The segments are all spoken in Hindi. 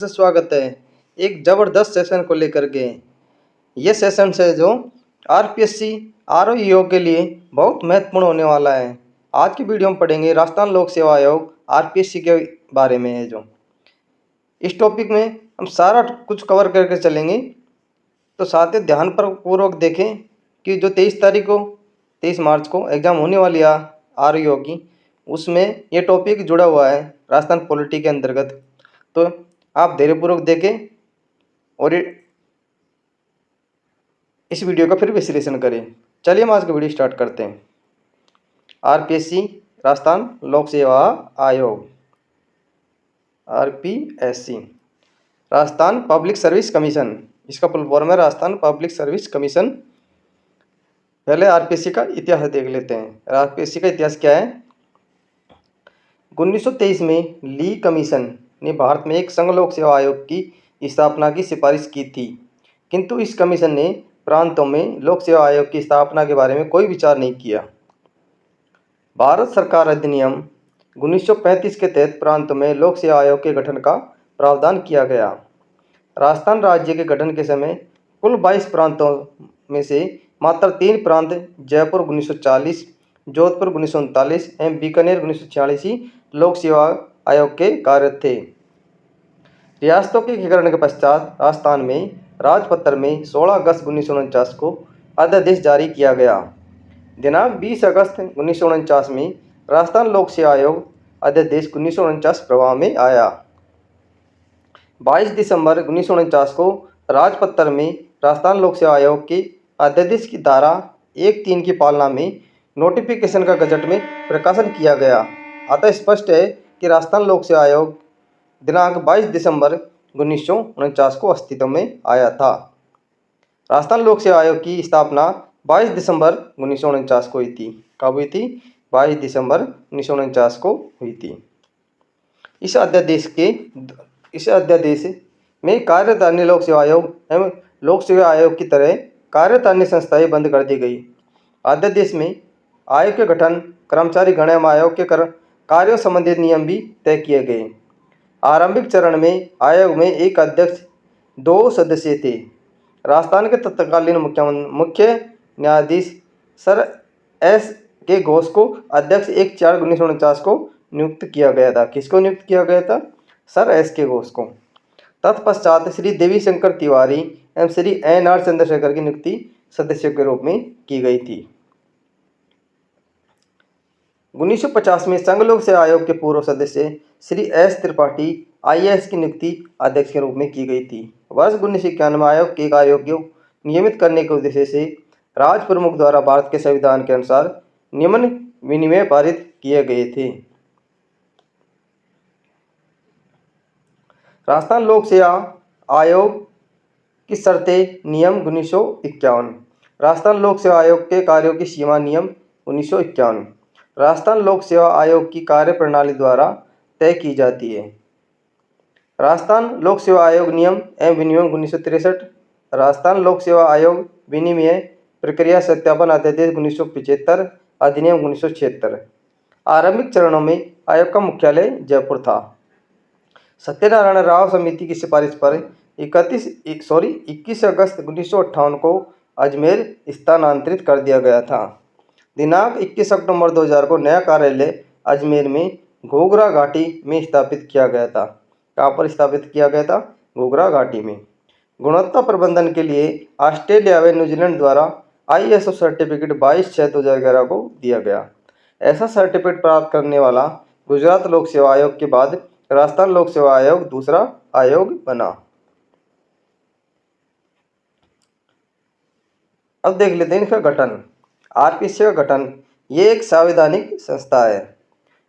से स्वागत है एक ज़बरदस्त सेशन को लेकर के। ये सेशन है जो आरपीएससी आरओईओ के लिए बहुत महत्वपूर्ण होने वाला है। आज की वीडियो में पढ़ेंगे राजस्थान लोक सेवा आयोग आरपीएससी के बारे में है। जो इस टॉपिक में हम सारा कुछ कवर करके चलेंगे, तो साथ ही ध्यान पूर्वक देखें कि जो 23 मार्च को एग्ज़ाम होने वाली है आरओईओ की, उसमें ये टॉपिक जुड़ा हुआ है राजस्थान पॉलिटी के अंतर्गत। तो आप धैर्यपूर्वक देखें और इस वीडियो का फिर विश्लेषण करें। चलिए हम आज का वीडियो स्टार्ट करते हैं। आरपीएससी राजस्थान लोक सेवा आयोग, RPSC Rajasthan public service commission, इसका फुल फॉर्म है राजस्थान पब्लिक सर्विस कमीशन। पहले आरपीएससी का इतिहास देख लेते हैं। आरपीएससी का इतिहास क्या है। 1923 में ली कमीशन ने भारत में एक संघ लोक सेवा आयोग की स्थापना की सिफारिश की थी, किंतु इस कमीशन ने प्रांतों में लोक सेवा आयोग की स्थापना के बारे में कोई विचार नहीं किया। भारत सरकार अधिनियम 1935 के तहत प्रांतों में लोक सेवा आयोग के गठन का प्रावधान किया गया। राजस्थान राज्य के गठन के समय कुल 22 प्रांतों में से मात्र 3 प्रांत जयपुर 1940, जोधपुर 1939 एवं बीकानेर 1946 ही लोक सेवा आयोग के कार्यरत थे। रियासतों के एकीकरण के पश्चात राजस्थान में राजपत्र में 16 अगस्त 1949 को अध्यादेश जारी किया गया। दिनांक 20 अगस्त 1949 में राजस्थान लोक सेवा आयोग अध्यादेश 1949 प्रभाव में आया। 22 दिसंबर 1949 को राजपत्र में राजस्थान लोक सेवा आयोग के अध्यादेश की धारा 1(3) की पालना में नोटिफिकेशन का गजट में प्रकाशन किया गया। अतः स्पष्ट है कि राजस्थान लोक सेवा आयोग दिनांक 22 दिसंबर 1949 को अस्तित्व में आया था। राजस्थान लोक सेवा आयोग की स्थापना 22 दिसंबर 1949 को हुई थी। कब हुई थी? 22 दिसंबर 1949 को हुई थी। इस अध्यादेश में कार्यरत अन्य लोक सेवा आयोग एवं लोक सेवा आयोग की तरह कार्यरत अन्य संस्थाएं बंद कर दी गई। अध्यादेश में आयोग के गठन, कर्मचारी गण एवं आयोग के कार्यों संबंधित नियम भी तय किए गए। आरंभिक चरण में आयोग में एक अध्यक्ष, 2 सदस्य थे। राजस्थान के तत्कालीन मुख्य न्यायाधीश सर एस के घोष को अध्यक्ष 1/4/1949 को नियुक्त किया गया था। किसको नियुक्त किया गया था? सर एस के घोष को। तत्पश्चात श्री देवी शंकर तिवारी एवं श्री NR चंद्रशेखर की नियुक्ति सदस्यों के रूप में की गई थी। 1950 में संघ लोक सेवा आयोग के पूर्व सदस्य श्री S त्रिपाठी IAS की नियुक्ति अध्यक्ष के रूप में की गई थी। वर्ष 1991 आयोग के कार्यों को नियमित करने के उद्देश्य से राज प्रमुख द्वारा भारत के संविधान के अनुसार नियमन विनियम पारित किए गए थे। राजस्थान लोक सेवा आयोग की शर्तें नियम 1951। राजस्थान लोक सेवा आयोग के कार्यों की सीमा नियम 1951 राजस्थान लोक सेवा आयोग की कार्य प्रणाली द्वारा तय की जाती है। राजस्थान लोक सेवा आयोग नियम एवं विनियम 1963। राजस्थान लोक सेवा आयोग विनिमय प्रक्रिया सत्यापन अध्यादेश 1975, अधिनियम 1976। आरंभिक चरणों में आयोग का मुख्यालय जयपुर था। सत्यनारायण राव समिति की सिफारिश पर 21 अगस्त 1958 को अजमेर स्थानांतरित कर दिया गया था। दिनांक 21 अक्टूबर 2000 को नया कार्यालय अजमेर में घोघरा घाटी में स्थापित किया गया था। कहाँ पर स्थापित किया गया था? घोघरा घाटी में। गुणवत्ता प्रबंधन के लिए ऑस्ट्रेलिया व न्यूजीलैंड द्वारा ISO सर्टिफिकेट 22/6/2011 को दिया गया। ऐसा सर्टिफिकेट प्राप्त करने वाला गुजरात लोक सेवा आयोग के बाद राजस्थान लोक सेवा आयोग दूसरा आयोग बना। अब देख लेते हैं इसका गठन। आरपीएससी का गठन ये एक संवैधानिक संस्था है।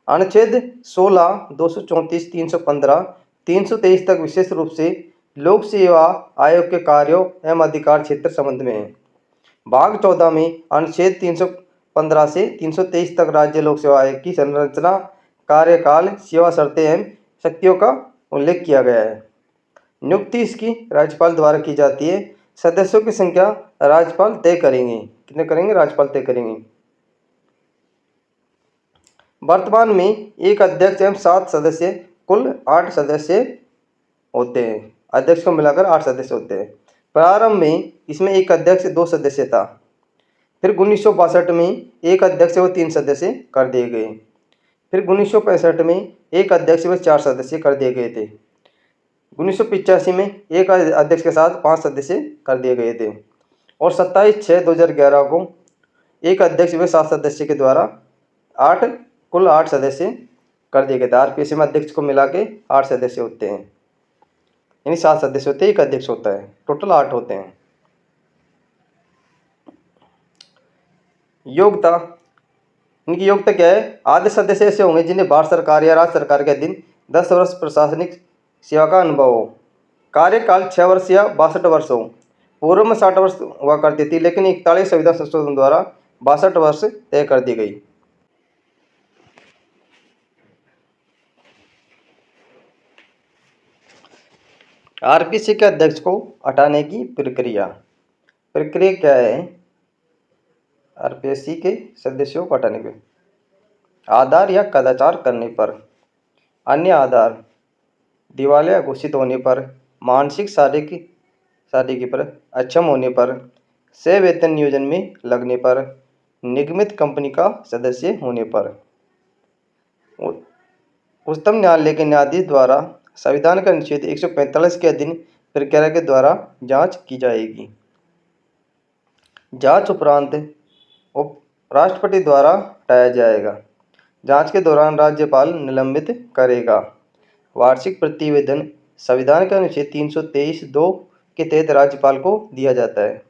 अनुच्छेद 16, 234, 315, 323 तक विशेष रूप से लोक सेवा आयोग के कार्यों एवं अधिकार क्षेत्र संबंध में है। भाग 14 में अनुच्छेद 315 से 323 तक राज्य लोक सेवा आयोग की संरचना, कार्यकाल, सेवा शर्तें एवं शक्तियों का उल्लेख किया गया है। नियुक्ति इसकी राज्यपाल द्वारा की जाती है। सदस्यों की संख्या राज्यपाल तय करेंगे। कितने करेंगे? राज्यपाल तय करेंगे। वर्तमान में एक अध्यक्ष एवं 7 सदस्य, कुल 8 सदस्य होते हैं। अध्यक्ष को मिलाकर 8 सदस्य होते हैं। प्रारंभ में इसमें एक अध्यक्ष 2 सदस्य था। फिर 1962 में एक अध्यक्ष व 3 सदस्य कर दिए गए। फिर 1965 में एक अध्यक्ष व 4 सदस्य कर दिए गए थे। 1985 में एक अध्यक्ष के साथ 5 सदस्य कर दिए गए थे और 27/6/2011 को एक अध्यक्ष व 7 सदस्य के द्वारा कुल 8 सदस्य कर दिए गए थे। आरपीएससी में अध्यक्ष को मिला के 8 सदस्य होते हैं, यानी 7 सदस्य होते हैं, एक अध्यक्ष होता है, टोटल 8 होते हैं। योग्यता, इनकी योग्यता क्या है? आधे सदस्य ऐसे होंगे जिन्हें भारत सरकार या राज्य सरकार के अधीन 10 वर्ष प्रशासनिक सेवा का अनुभव हो। कार्यकाल 6 वर्ष या 62 वर्ष हो। पूर्व में 60 वर्ष हुआ करती थी, लेकिन 41 संविधान संशोधन द्वारा 62 वर्ष तय कर दी गई। आरपीसी के अध्यक्ष को हटाने की प्रक्रिया क्या है? आरपीएससी के सदस्यों को हटाने के आधार या कदाचार करने पर, अन्य आधार, दिवालिया घोषित होने पर, मानसिक शारीरिक पर अक्षम होने पर, से वेतन नियोजन में लगने पर, निगमित कंपनी का सदस्य होने पर। उच्चतम न्यायालय के न्यायाधीश द्वारा संविधान का अनुच्छेद 145 के अधीन प्रक्रिया के द्वारा जांच की जाएगी। जांच उपरांत राष्ट्रपति द्वारा हटाया जाएगा। जांच के दौरान राज्यपाल निलंबित करेगा। वार्षिक प्रतिवेदन संविधान के अनुच्छेद 323(2) के तहत राज्यपाल को दिया जाता है।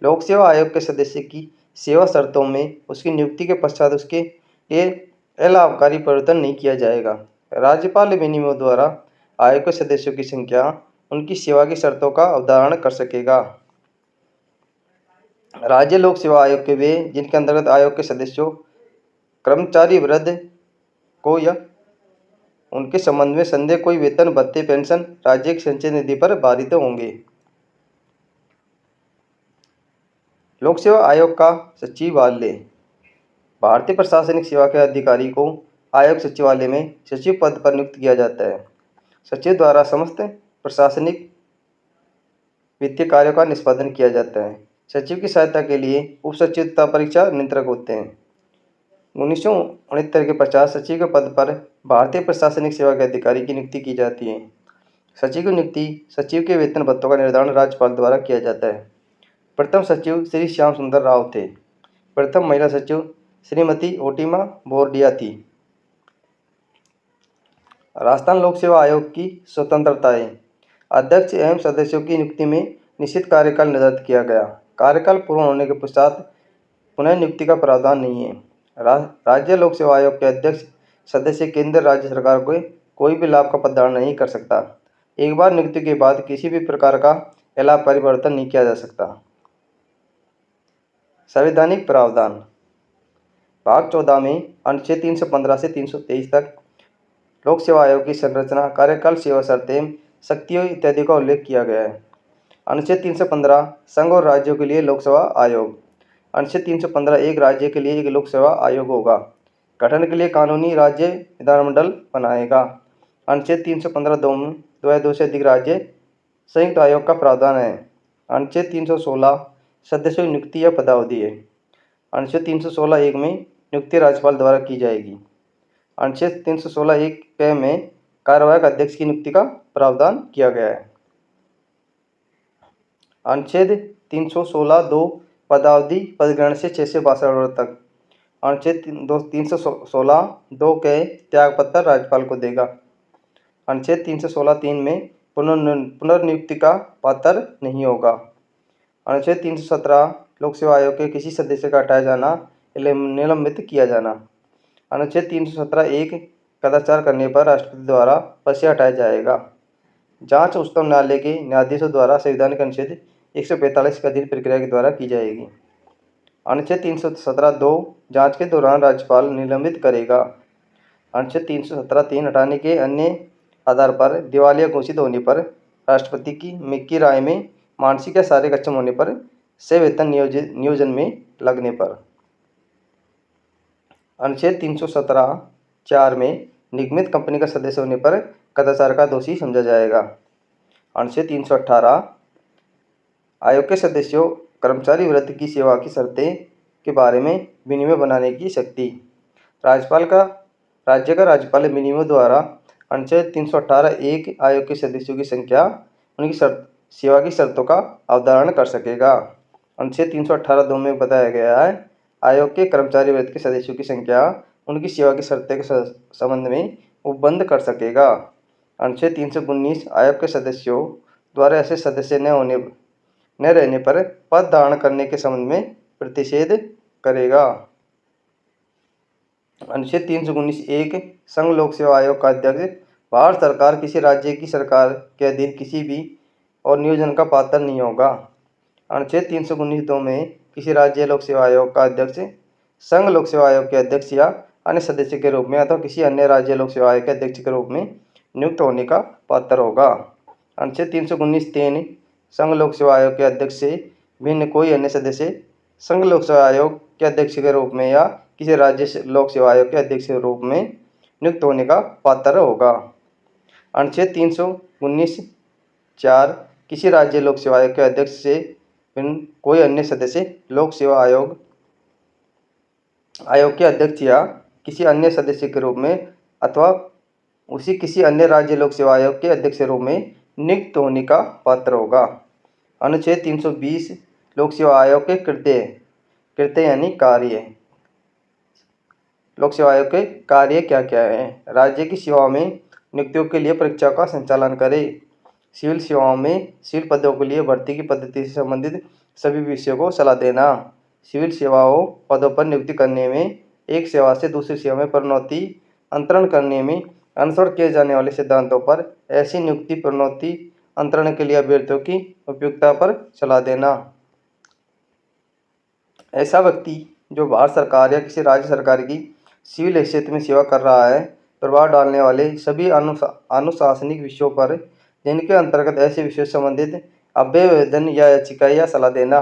लोक सेवा आयोग के सदस्य की सेवा शर्तों में उसकी नियुक्ति के पश्चात उसके लिए अलाभकारी परिवर्तन नहीं किया जाएगा। राज्यपाल विनिमय द्वारा आयोग के सदस्यों की संख्या उनकी सेवा की शर्तों का अवधारण कर सकेगा। राज्य लोक सेवा आयोग के वे जिनके अंतर्गत आयोग के सदस्यों, कर्मचारी वृद्ध को या उनके संबंध में संदेह कोई वेतन, भत्ते, पेंशन राज्य की संचय निधि पर भारित होंगे। लोक सेवा आयोग का सचिवालय, भारतीय प्रशासनिक सेवा के अधिकारी को आयोग सचिवालय में सचिव पद पर नियुक्त किया जाता है। सचिव द्वारा समस्त प्रशासनिक वित्तीय कार्यों का निष्पादन किया जाता है। सचिव की सहायता के लिए उप सचिव तथा परीक्षा नियंत्रक होते हैं। 1969 के पश्चात सचिव के पद पर भारतीय प्रशासनिक सेवा के अधिकारी की नियुक्ति की जाती है। सचिव की नियुक्ति सचिव के वेतन भत्तों का निर्धारण राज्यपाल द्वारा किया जाता है। प्रथम सचिव श्री श्याम सुंदर राव थे। प्रथम महिला सचिव श्रीमती ओटिमा बोरडिया थी। राजस्थान लोक सेवा आयोग की स्वतंत्रताएं, अध्यक्ष एवं सदस्यों की नियुक्ति में निश्चित कार्यकाल निर्धारित किया गया। कार्यकाल पूर्ण होने के पश्चात पुनः नियुक्ति का प्रावधान नहीं है। राज्य लोक सेवा आयोग के अध्यक्ष सदस्य केंद्र राज्य सरकार को कोई भी लाभ का प्रदान नहीं कर सकता। एक बार नियुक्ति के बाद किसी भी प्रकार का लाभ परिवर्तन नहीं किया जा सकता। संवैधानिक प्रावधान, भाग 14 में अनुच्छेद 315 से 323 तक लोक सेवा आयोग की संरचना, कार्यकाल, सेवा शर्तें, शक्तियों इत्यादि का उल्लेख किया गया है। अनुच्छेद 315 संघ और राज्यों के लिए लोक सेवा आयोग। अनुच्छेद 315 एक राज्य के लिए एक लोक सेवा आयोग होगा। गठन के लिए कानूनी राज्य विधानमंडल बनाएगा। अनुच्छेद 315(2) में 2 से अधिक राज्य संयुक्त आयोग का प्रावधान है। अनुच्छेद 316 सदस्यों की नियुक्ति या पदावधि है। अनुच्छेद 316(1) में नियुक्ति राज्यपाल द्वारा की जाएगी। अनुच्छेद 316(1) में कार्यवाहक अध्यक्ष की नियुक्ति का प्रावधान किया गया है। अनुच्छेद 316(2) पदावधि पदग्रहण से 6 से 62 वर्ष तक। अनुच्छेद 316(2) के त्यागपत्र राज्यपाल को देगा। अनुच्छेद 316(3) में पुनर्नियुक्ति का पात्र नहीं होगा। अनुच्छेद 317 लोक सेवा आयोग के किसी सदस्य का हटाया जाना, निलंबित किया जाना। अनुच्छेद 317(1) कदाचार करने पर राष्ट्रपति द्वारा पद से हटाया जाएगा। जांच उच्चतम न्यायालय के न्यायाधीशों द्वारा संविधान के अनुच्छेद 145 के अधीन प्रक्रिया के द्वारा की जाएगी। अनुच्छेद 317(2) जांच के दौरान राज्यपाल निलंबित करेगा। अनुच्छेद 317(3) हटाने के अन्य आधार पर दिवालिया घोषित होने पर, राष्ट्रपति की राय में मानसिक या शारीरिक अक्षम होने पर, से वेतन नियोजन में लगने पर। अनुच्छेद 317(4) में निगमित कंपनी का सदस्य होने पर कदाचार का दोषी समझा जाएगा। अनुच्छेद 318 आयोग के सदस्यों कर्मचारी वृत्ति की सेवा की शर्तें के बारे में विनिमय बनाने की शक्ति। राज्यपाल का राज्य का राज्यपाल विनिमय द्वारा अनुच्छेद 318 एक आयोग के सदस्यों की संख्या उनकी सेवा की शर्तों का अवधारण कर सकेगा। अनुच्छेद 318 दो में बताया गया है आयोग के कर्मचारी वृत्ति के सदस्यों की संख्या उनकी सेवा की शर्तें के संबंध में उपबंध कर सकेगा। अनुच्छेद 319 आयोग के सदस्यों द्वारा ऐसे सदस्य न रहने पर पद धारण करने के संबंध में प्रतिषेध करेगा। अनुच्छेद 319 एक संघ लोक सेवा आयोग का अध्यक्ष भारत सरकार किसी राज्य की सरकार के अधीन किसी भी और नियोजन का पात्र नहीं होगा। अनुच्छेद 319 दो में किसी राज्य लोक सेवा आयोग का अध्यक्ष संघ लोक सेवा आयोग के अध्यक्ष या अन्य सदस्य के रूप में अथवा किसी अन्य राज्य लोक सेवा आयोग के अध्यक्ष के रूप में नियुक्त होने का पात्र होगा। अनुच्छेद 319 तीन संघ लोक सेवा आयोग के अध्यक्ष से भिन्न कोई अन्य सदस्य संघ लोक सेवा आयोग के अध्यक्ष के रूप में या किसी राज्य लोक सेवा आयोग के अध्यक्ष के रूप में नियुक्त होने का पात्र होगा। अनुच्छेद 319 चार किसी राज्य लोक सेवा आयोग के अध्यक्ष से भिन्न कोई अन्य सदस्य लोक सेवा आयोग के अध्यक्ष या किसी अन्य सदस्य के रूप में अथवा उसी किसी अन्य राज्य लोक सेवा आयोग के अध्यक्ष के रूप में नियुक्त होने का पात्र होगा। अनुच्छेद 320 लोक सेवा आयोग के कृत्य यानी कार्य। लोक सेवा आयोग के कार्य क्या क्या है? राज्य की सेवा में नियुक्तियों के लिए परीक्षा का संचालन करे। सिविल सेवाओं में सिविल पदों के लिए भर्ती की पद्धति से संबंधित सभी विषयों को सलाह देना। सिविल सेवाओं पदों पर नियुक्ति करने में एक सेवा से दूसरी सेवा में प्रोन्नति अंतरण करने में अनुसरण किए जाने वाले सिद्धांतों पर ऐसी नियुक्ति प्रोन्नति अंतरण के लिए अभ्यर्थियों की उपयुक्तता पर सलाह देना। ऐसा व्यक्ति जो भारत सरकार या किसी राज्य सरकार की सिविल हैसियत में सेवा कर रहा है प्रभाव डालने वाले सभी अनुशासनिक विषयों पर जिनके अंतर्गत ऐसे विषयों से संबंधित अभ्यवेदन या याचिका या सलाह देना।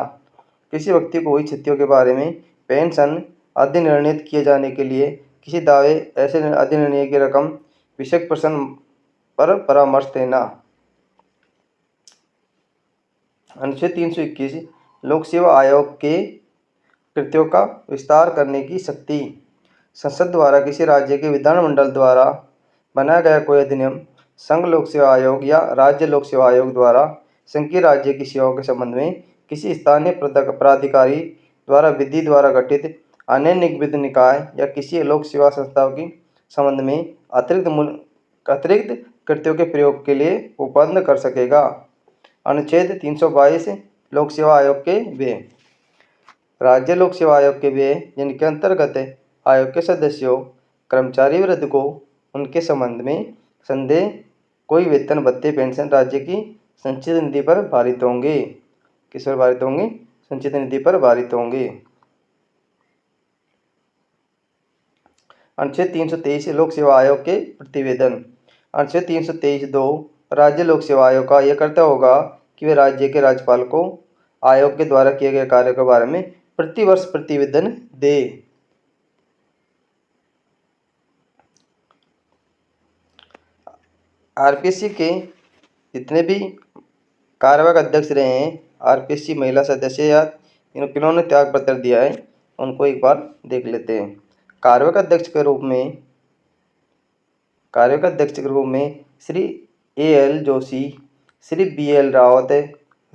किसी व्यक्ति को हुई क्षतियों के बारे में पेंशन आदि निर्णित किए जाने के लिए किसी दावे ऐसे अधिनिर्णय की रकम विषयक प्रश्न पर परामर्श देना। अनुच्छेद 321 लोक सेवा आयोग के कृत्यों का विस्तार करने की शक्ति। संसद द्वारा किसी राज्य के विधानमंडल द्वारा बनाया गया कोई अधिनियम संघ लोक सेवा आयोग या राज्य लोक सेवा आयोग द्वारा संघीय राज्य की सेवाओं के संबंध में किसी स्थानीय प्राधिकारी द्वारा विधि द्वारा गठित अन्य निगमित निकाय या किसी लोक सेवा संस्थाओं की संबंध में अतिरिक्त कृत्यों के प्रयोग के लिए उपबंध कर सकेगा। अनुच्छेद 322 लोक सेवा आयोग के व्यय। राज्य लोक सेवा आयोग के व्यय जिनके अंतर्गत आयोग के सदस्यों कर्मचारी वृत्ति को उनके संबंध में संदेह कोई वेतन भत्ते पेंशन राज्य की संचित निधि पर भारित होंगे। किस पर भारित होंगे? संचित निधि पर भारित होंगे। अनुच्छेद 323 लोक सेवा आयोग के प्रतिवेदन। अनुच्छेद 323 दो राज्य लोक सेवा आयोग का यह कर्तव्य होगा कि वे राज्य के राज्यपाल को आयोग के द्वारा किए गए कार्यों के बारे में प्रतिवर्ष प्रतिवेदन दे। आरपीएससी के जितने भी कार्यवाहक अध्यक्ष रहे हैं आरपीएससी महिला सदस्य या किन्होंने त्याग पत्र दिया है उनको एक बार देख लेते हैं। कार्यवाहक अध्यक्ष के रूप में श्री A.L. जोशी, श्री B.L. रावत,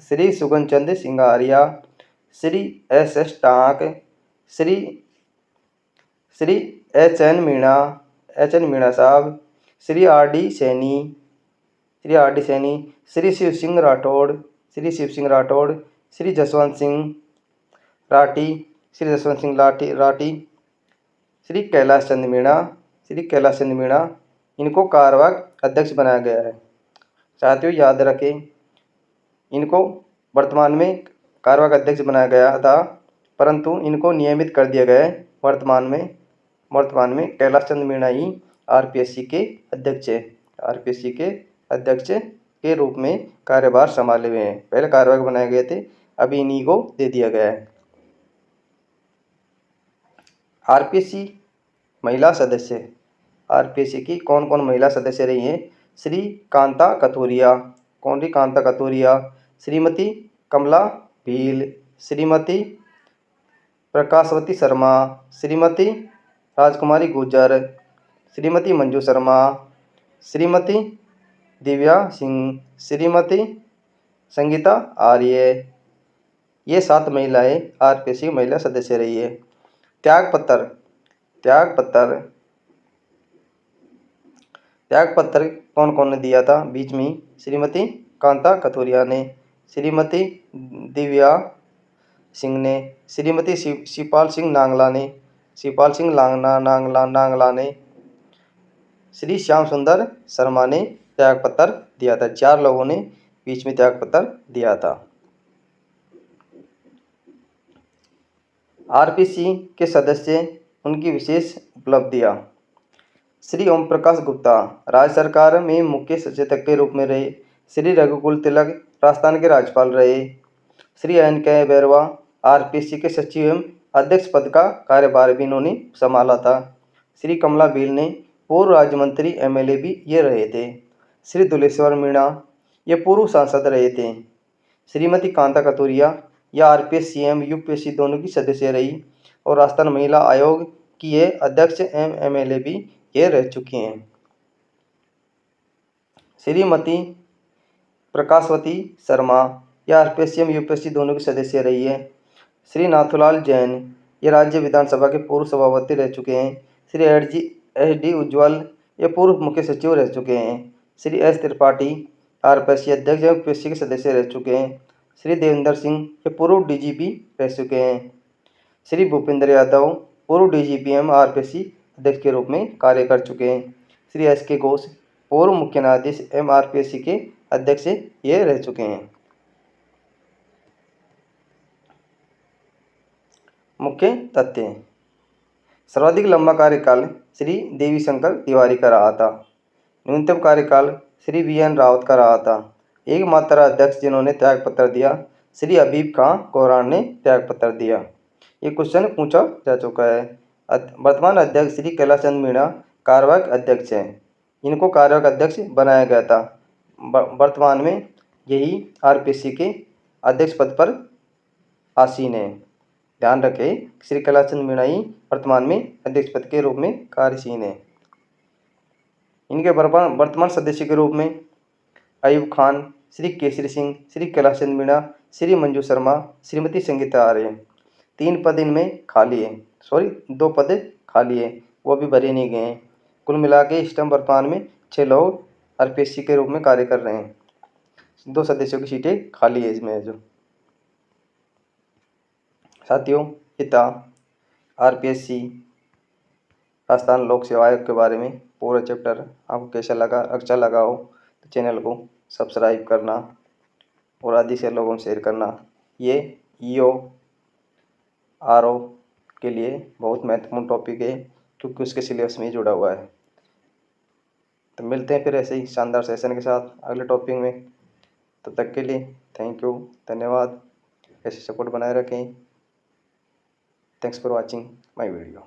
श्री सुगन चंद सिंघारिया, श्री S.S. टाक, श्री H.N. मीणा साहब, श्री R.D. सैनी, श्री शिव सिंह राठौड़, श्री जसवंत सिंह राठी, श्री कैलाश चंद मीणा इनको कार्यवाहक अध्यक्ष बनाया गया है। साथियों याद रखें इनको वर्तमान में कार्यवाहक अध्यक्ष बनाया गया था परंतु इनको नियमित कर दिया गया है। वर्तमान में कैलाश चंद मीणा ही आरपीएससी के अध्यक्ष के रूप में कार्यभार संभाले हुए हैं। पहले कार्यवाहक बनाए गए थे अभी इन्हीं को दे दिया गया है। आरपीएससी महिला सदस्य। आरपीएससी की कौन कौन महिला सदस्य रही हैं? श्री कांता कथूरिया, कौंडी कांता कतूरिया, श्रीमती कमला भील, श्रीमती प्रकाशवती शर्मा, श्रीमती राजकुमारी गुर्जर, श्रीमती मंजू शर्मा, श्रीमती दिव्या सिंह, श्रीमती संगीता आर्य। ये 7 महिलाएं आरपीएससी की महिला सदस्य रही है। त्यागपत्र कौन कौन ने दिया था बीच में? श्रीमती कांता कथूरिया ने, श्रीमती दिव्या सिंह ने, श्रीमती शिवपाल सिंह नांगला ने, श्री श्याम सुंदर शर्मा ने त्यागपत्र दिया था। 4 लोगों ने बीच में त्यागपत्र दिया था। आरपीएससी के सदस्य, उनकी विशेष उपलब्धियां। श्री ओम प्रकाश गुप्ता राज्य सरकार में मुख्य सचेतक के रूप में रहे। श्री रघुकुल तिलक राजस्थान के राज्यपाल रहे। श्री एन.के. बैरवा आरपीएससी के सचिव एवं अध्यक्ष पद का कार्यभार भी इन्होंने संभाला था। श्री कमला भील ने पूर्व राज्य मंत्री एमएलए भी ये रहे थे। श्री दुलेश्वर मीणा ये पूर्व सांसद रहे थे। श्रीमती कांता कतूरिया या आरपीएससी एवं यूपीएससी दोनों की सदस्य रही और राजस्थान महिला आयोग की ये अध्यक्ष एवं एमएलए भी ये रह चुकी हैं। श्रीमती प्रकाशवती शर्मा या आरपीएससी एवं यूपीएससी दोनों की सदस्य रही है। श्री नाथूलाल जैन ये राज्य विधानसभा के पूर्व सभापति रह चुके हैं। श्री एच.डी. उज्ज्वल ये पूर्व मुख्य सचिव रह चुके हैं। श्री एस. त्रिपाठी आरपीएससी अध्यक्ष एवं यूपीएससी के सदस्य रह चुके हैं। श्री देवेंद्र सिंह ये पूर्व डीजीपी रह चुके हैं। श्री भूपेंद्र यादव पूर्व डीजीपी एवं आरपीएससी अध्यक्ष के रूप में कार्य कर चुके हैं। श्री एस.के. घोष पूर्व मुख्य न्यायाधीश एवं आरपीएससी के अध्यक्ष ये रह चुके हैं। मुख्य तथ्य। सर्वाधिक लंबा कार्यकाल श्री देवी शंकर तिवारी का रहा था। न्यूनतम कार्यकाल श्री वी.एन. रावत का रहा था। एकमात्र अध्यक्ष जिन्होंने त्यागपत्र दिया श्री हबीब खां कोहरान ने त्यागपत्र दिया। ये क्वेश्चन पूछा जा चुका है। वर्तमान अध्यक्ष श्री कैलाश चंद मीणा कार्यवाहक अध्यक्ष हैं। इनको कार्यवाहक अध्यक्ष बनाया गया था। वर्तमान में यही आरपीएससी के अध्यक्ष पद पर आसीन है। ध्यान रखें, श्री कैलाश चंद मीणा ही वर्तमान में अध्यक्ष पद के रूप में कार्यशील है। इनके वर्तमान सदस्य के रूप में अयूब खान, श्री केसरी सिंह, श्री कैलाश चंद मीणा, श्री मंजू शर्मा, श्रीमती संगीता आर्य। 3 पद इनमें खाली है, 2 पद खाली है, वो भी भरे नहीं गए हैं। कुल मिला के इस टाइम वर्तमान में 6 लोग आरपीएससी के रूप में कार्य कर रहे हैं। 2 सदस्यों की सीटें खाली है इसमें। जो साथियों, ये था आरपीएससी राजस्थान लोक सेवा आयोग के बारे में पूरा चैप्टर। आपको कैसा लगा? अच्छा लगा हो तो चैनल को सब्सक्राइब करना और आदि से लोगों से शेयर करना। ये ईओ आरओ के लिए बहुत महत्वपूर्ण टॉपिक है क्योंकि उसके सिलेबस में जुड़ा हुआ है। तो मिलते हैं फिर ऐसे ही शानदार सेशन के साथ अगले टॉपिक में। तब तक के लिए थैंक यू, धन्यवाद। ऐसे सपोर्ट बनाए रखें। Thanks for watching my video.